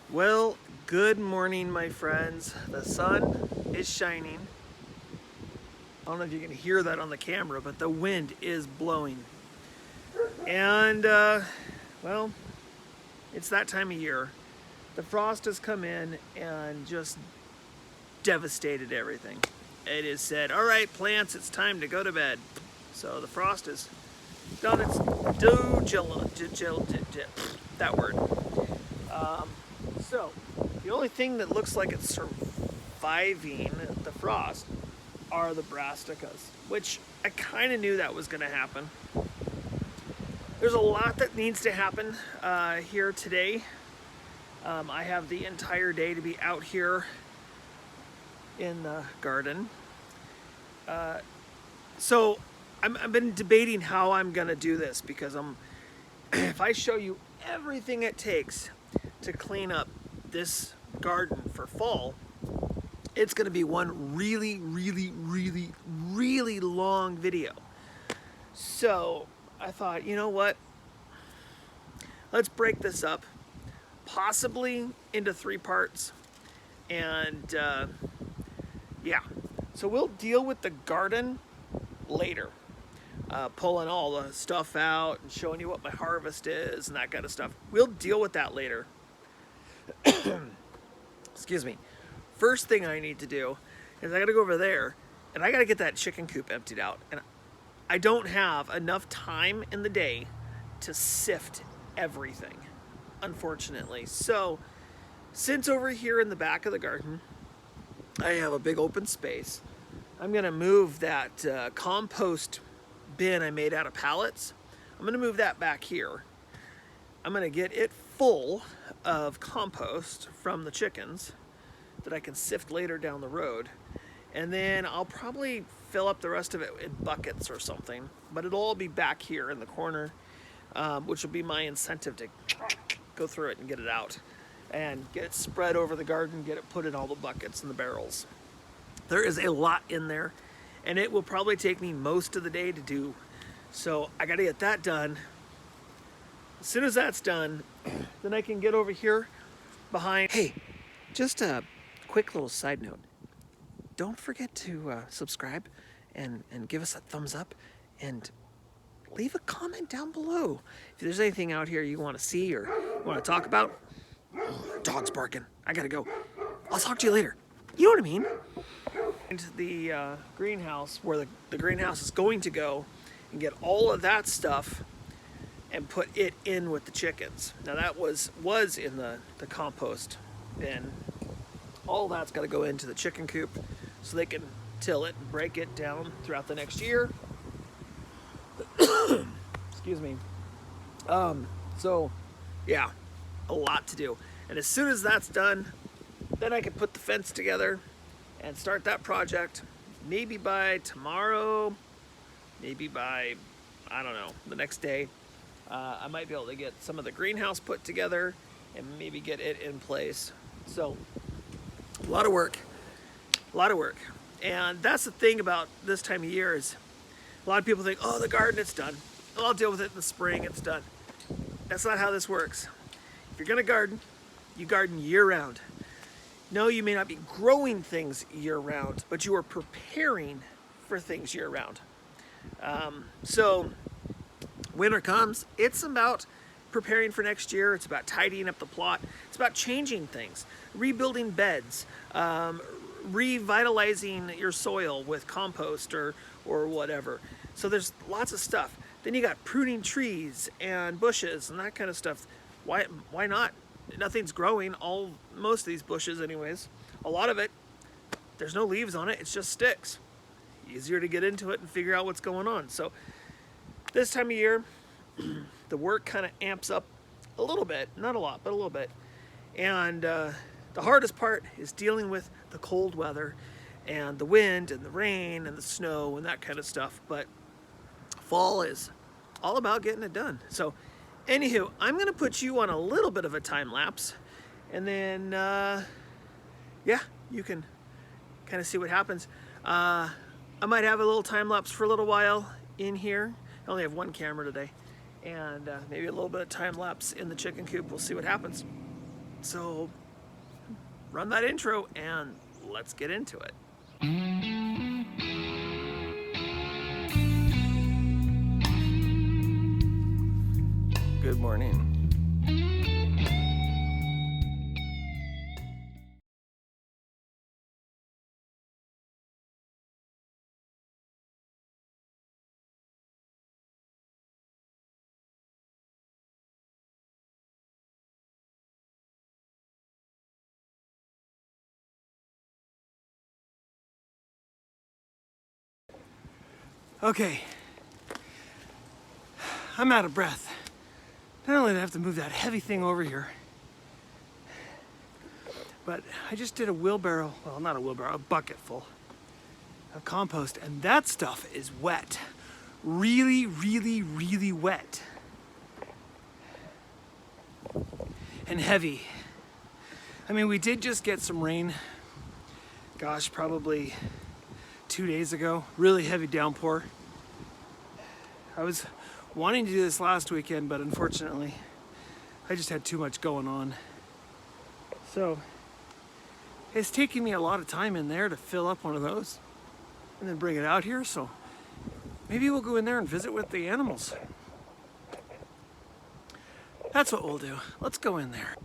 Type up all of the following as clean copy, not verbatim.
Well, good morning, my friends. The sun is shining. I don't know if you can hear that on the camera, but the wind is blowing. And, well, it's that time of year. The frost has come in and just devastated everything. It has said, all right, plants, it's time to go to bed. So the frost has done its that word. So, the only thing that looks like it's surviving the frost are the brassicas, which I kind of knew that was going to happen. There's a lot that needs to happen here today. I have the entire day to be out here in the garden. So I've been debating how I'm going to do this because if I show you everything it takes to clean up this garden for fall, it's going to be one really long video. So I thought, you know what? Let's break this up, possibly into 3 parts. And yeah, so we'll deal with the garden later. Pulling all the stuff out and showing you what my harvest is and that kind of stuff. We'll deal with that later. Excuse me. First thing I need to do is I gotta go over there and I gotta get that chicken coop emptied out. And I don't have enough time in the day to sift everything, unfortunately. So, since over here in the back of the garden, I have a big open space, I'm gonna move that compost bin I made out of pallets. I'm gonna move that back here. I'm gonna get it full of compost from the chickens that I can sift later down the road. And then I'll probably fill up the rest of it in buckets or something, but it'll all be back here in the corner, which will be my incentive to go through it and get it out and get it spread over the garden, get it put in all the buckets and the barrels. There is a lot in there, and it will probably take me most of the day to do. So I gotta get that done. As soon as that's done, then I can get over here behind. Hey, just a quick little side note. Don't forget to subscribe and give us a thumbs up and leave a comment down below. If there's anything out here you want to see or want to talk about. Dog's barking. I gotta go. I'll talk to you later. You know what I mean? Into the greenhouse where the greenhouse is going to go and get all of that stuff and put it in with the chickens. Now that was in the compost bin. All that's got to go into the chicken coop so they can till it and break it down throughout the next year. Excuse me. So yeah, a lot to do. And as soon as that's done, then I can put the fence together and start that project. Maybe by tomorrow, maybe by, I don't know, the next day. I might be able to get some of the greenhouse put together and maybe get it in place. So, a lot of work. And that's the thing about this time of year is a lot of people think, oh, the garden, it's done. I'll deal with it in the spring, it's done. That's not how this works. If you're gonna garden, you garden year-round. No, you may not be growing things year-round, but you are preparing for things year-round. So winter comes, it's about preparing for next year. It's about tidying up the plot. It's about changing things, rebuilding beds, revitalizing your soil with compost or whatever. So there's lots of stuff. Then you got pruning trees and bushes and that kind of stuff. Why not? Nothing's growing. Most of these bushes anyways. A lot of it, there's no leaves on it. It's just sticks. Easier to get into it and figure out what's going on. So this time of year, the work kind of amps up a little bit. Not a lot, but a little bit. And the hardest part is dealing with the cold weather and the wind and the rain and the snow and that kind of stuff. But fall is all about getting it done. So anywho, I'm going to put you on a little bit of a time lapse. And then, yeah, you can kind of see what happens. I might have a little time lapse for a little while in here. I only have one camera today. And maybe a little bit of time lapse in the chicken coop. We'll see what happens. So run that intro and let's get into it. Good morning. Okay, I'm out of breath. Not only did I have to move that heavy thing over here, but I just did a wheelbarrow, well, not a wheelbarrow, a bucket full of compost, and that stuff is wet. Really, really, really wet. And heavy. I mean, we did just get some rain, gosh, probably 2 days ago. Really heavy downpour. I was wanting to do this last weekend, but unfortunately, I just had too much going on. So, it's taking me a lot of time in there to fill up one of those and then bring it out here. So, maybe we'll go in there and visit with the animals. That's what we'll do. Let's go in there.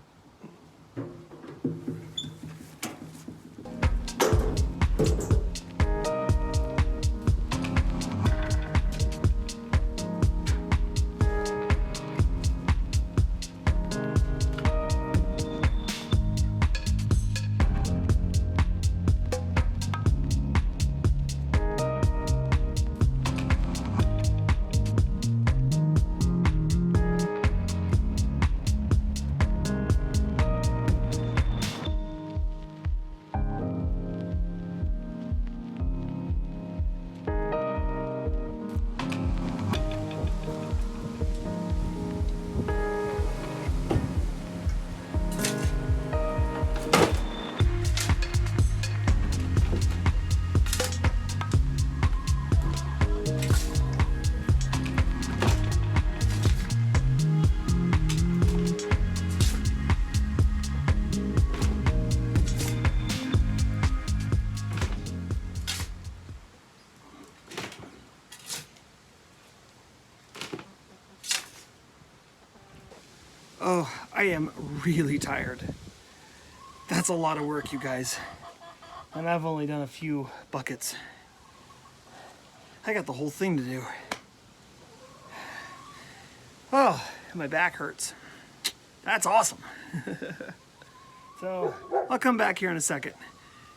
Oh, I am really tired. That's a lot of work, you guys. And I've only done a few buckets. I got the whole thing to do. Oh, my back hurts. That's awesome. So, I'll come back here in a second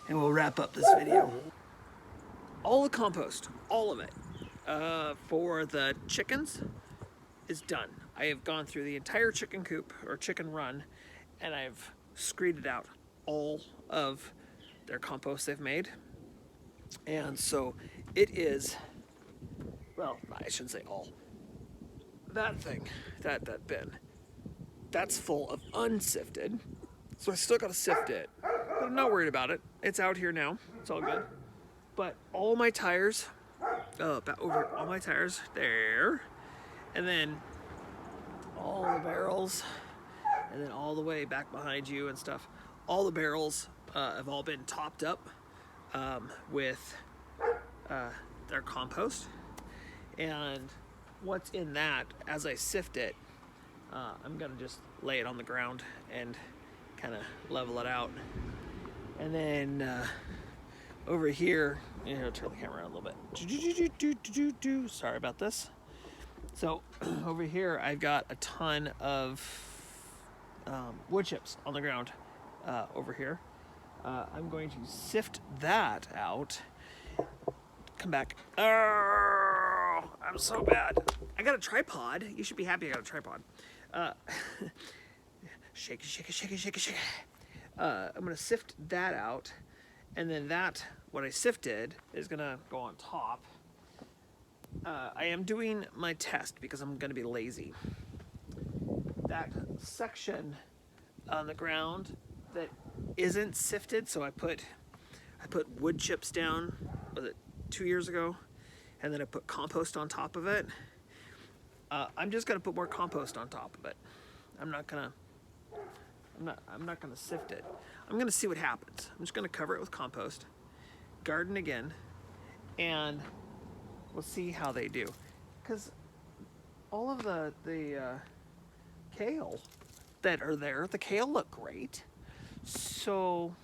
and we'll wrap up this video. All the compost, all of it, for the chickens is done. I have gone through the entire chicken coop or chicken run and I've screeded out all of their compost they've made. And so it is, well, I shouldn't say all. That thing, that bin, that's full of unsifted. So I still gotta sift it, but I'm not worried about it. It's out here now, it's all good. But all my tires, over all my tires there, and then all the barrels, and then all the way back behind you and stuff. All the barrels have all been topped up with their compost. And what's in that, as I sift it, I'm gonna just lay it on the ground and kind of level it out. And then over here, turn the camera around a little bit. Sorry about this. So over here, I've got a ton of wood chips on the ground over here. I'm going to sift that out. Come back. Oh, I'm so bad. I got a tripod. You should be happy I got a tripod. Shake it, shake it, shake it, shake it, shake it. I'm going to sift that out. And then what I sifted is going to go on top. I am doing my test because I'm going to be lazy. That section on the ground that isn't sifted, so I put wood chips down, was it 2 years ago? And then I put compost on top of it. I'm just going to put more compost on top of it. I'm not going to I'm not gonna sift it. I'm gonna see what happens. I'm just gonna cover it with compost, garden again, and we'll see how they do. Because all of the kale that are there, the kale look great. So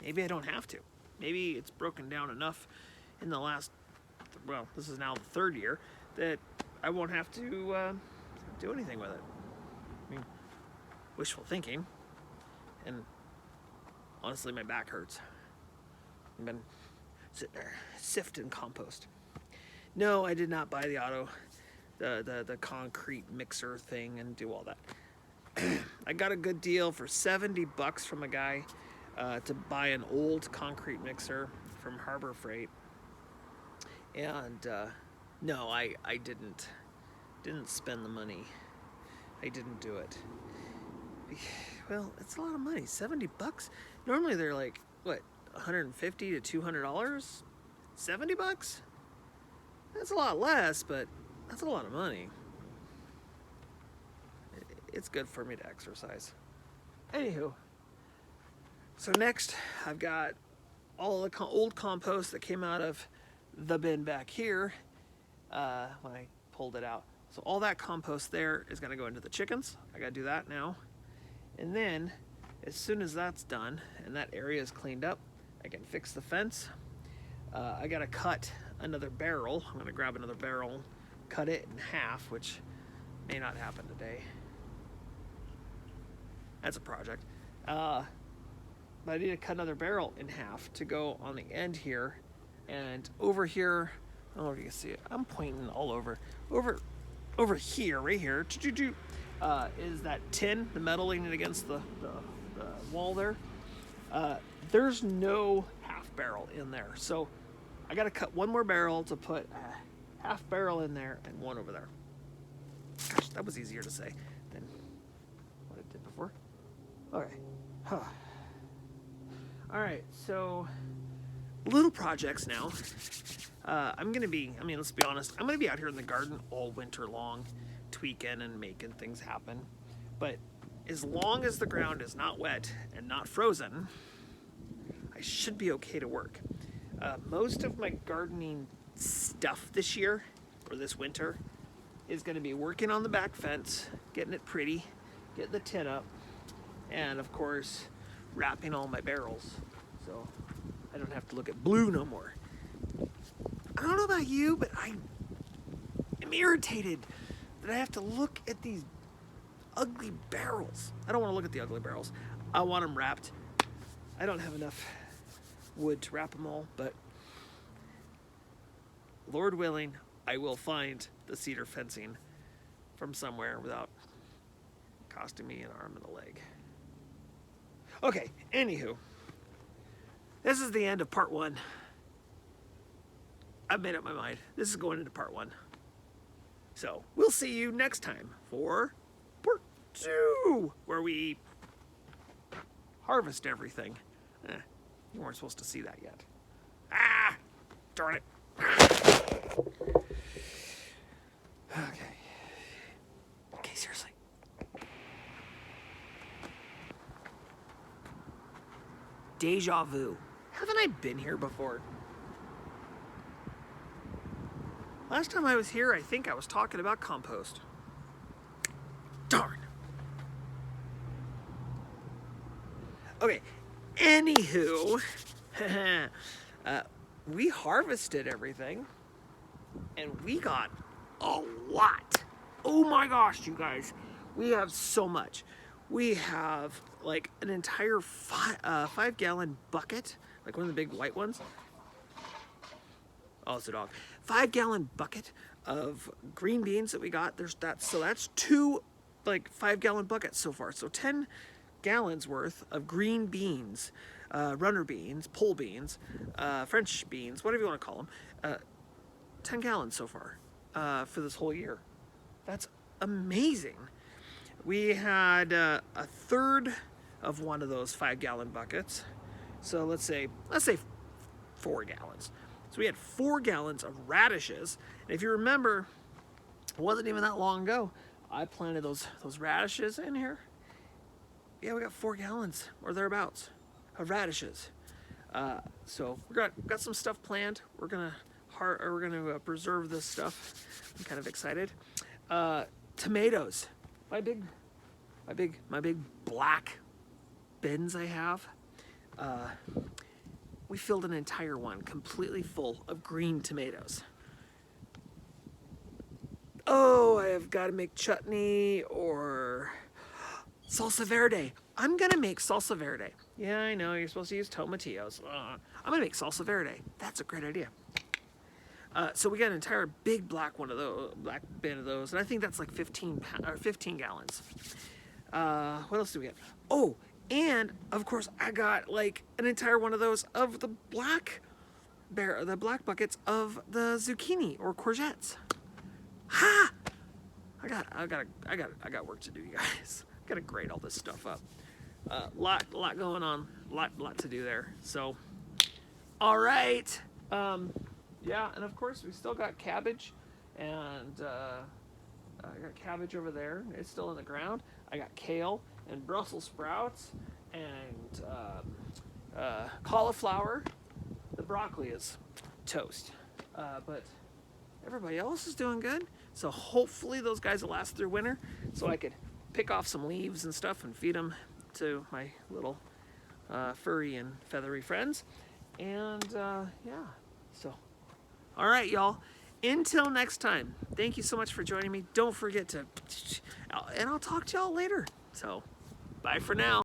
maybe I don't have to. Maybe it's broken down enough in the last, well, this is now the third year, that I won't have to do anything with it. I mean, wishful thinking. And honestly, my back hurts. I've been sitting there sifting compost. No, I did not buy the concrete mixer thing and do all that. I got a good deal for $70 from a guy to buy an old concrete mixer from Harbor Freight. And no, I didn't spend the money. I didn't do it. Well, it's a lot of money. $70. Normally they're like, what, $150 to $200? $70? That's a lot less, but that's a lot of money. It's good for me to exercise. Anywho, so next I've got all the old compost that came out of the bin back here when I pulled it out. So all that compost there is going to go into the chickens. I got to do that now. And then as soon as that's done and that area is cleaned up, I can fix the fence. I got to cut another barrel. I'm going to grab another barrel, cut it in half, which may not happen today. That's a project. But I need to cut another barrel in half to go on the end here. And over here, I don't know if you can see it. I'm pointing all over. Over here, right here, is that tin, the metal leaning against the wall there. There's no half barrel in there. So I got to cut one more barrel to put a half barrel in there and one over there. Gosh, that was easier to say than what I did before. Okay. All right, so little projects now. Let's be honest, I'm going to be out here in the garden all winter long, tweaking and making things happen. But as long as the ground is not wet and not frozen, I should be okay to work. Most of my gardening stuff this year, or this winter, is going to be working on the back fence, getting it pretty, getting the tin up, and of course, wrapping all my barrels, so I don't have to look at blue no more. I don't know about you, but I am irritated that I have to look at these ugly barrels. I don't want to look at the ugly barrels. I want them wrapped. I don't have enough wood to wrap them all, but Lord willing, I will find the cedar fencing from somewhere without costing me an arm and a leg. Okay, anywho, this is the end of part 1. I've made up my mind. This is going into part 1. So, we'll see you next time for part 2, where we harvest everything. You weren't supposed to see that yet. Ah! Darn it. Okay, seriously. Deja vu. Haven't I been here before? Last time I was here, I think I was talking about compost. Darn. Okay, anywho, we harvested everything, and we got a lot. Oh my gosh, you guys. We have so much. We have like an entire 5-gallon bucket, like one of the big white ones. Oh, it's a dog. 5-gallon bucket of green beans that we got. So that's 2 like 5-gallon buckets so far. So 10 gallons worth of green beans, runner beans, pole beans, French beans, whatever you want to call them. 10 gallons so far for this whole year. That's amazing. We had a third of one of those 5-gallon buckets. So let's say 4 gallons. So we had 4 gallons of radishes. And if you remember, it wasn't even that long ago, I planted those radishes in here. yeah, we got 4 gallons or thereabouts of radishes. So we got some stuff planned. We're gonna preserve this stuff. I'm kind of excited. Tomatoes. My big black bins I have. We filled an entire one completely full of green tomatoes. Oh, I have got to make chutney or salsa verde. I'm gonna make salsa verde. Yeah, I know you're supposed to use tomatillos. I'm gonna make salsa verde. That's a great idea. So we got an entire big black bin of those, and I think that's like 15 gallons. What else do we have? Oh, and of course I got like an entire one of those of the black buckets of the zucchini or courgettes. Ha! I got work to do, you guys. Gotta grade all this stuff up. Lot going on, lot to do there. So, all right. Yeah, and of course we still got cabbage, and I got cabbage over there. It's still in the ground. I got kale and Brussels sprouts and cauliflower. The broccoli is toast, but everybody else is doing good. So hopefully those guys will last through winter, so I could pick off some leaves and stuff and feed them to my little furry and feathery friends. And yeah, so all right, y'all. Until next time, thank you so much for joining me. Don't forget to, and I'll talk to y'all later. So, bye for now.